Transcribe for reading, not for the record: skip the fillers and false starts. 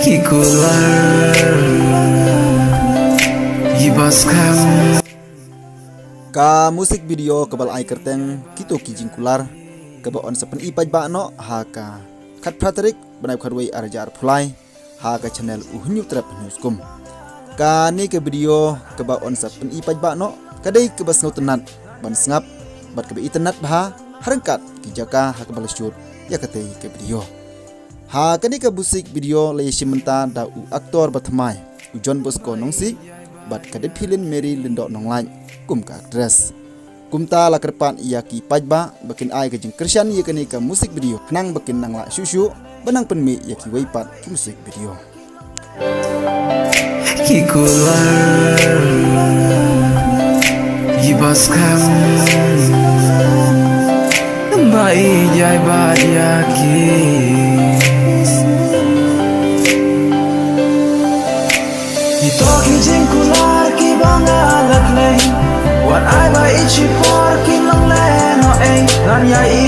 Kikular Yibaskam Ka musik video kebal ai kerteng kito kijingkular keba on sepen ipaj ba no ha ka khat pratrik banai kharwei arjar phulai ha ka channel uhunyu trap newskum ka ni ke video keba on sepen ipaj ba no kadai keba snau tenat ban sngap bat keba itenat bha harangkat kijaka ha kebal shoot ya katei ke video ha kani ke musik video le shimenta da u aktor batmai ujon bosko nongsi bat kade filin meri lindo nonglai kum ka aktris kumta la kerpan iya ki pajba bakin ai ke jing krisyan ye kani ka musik video nang bakin nang la shushu banang penmi ya ki weipat ki musik video Kikular Yibaskam Bai jai badiaki Ito kijingkular ki bangalat lay What I ba ichi por ki long le no ay Lan yai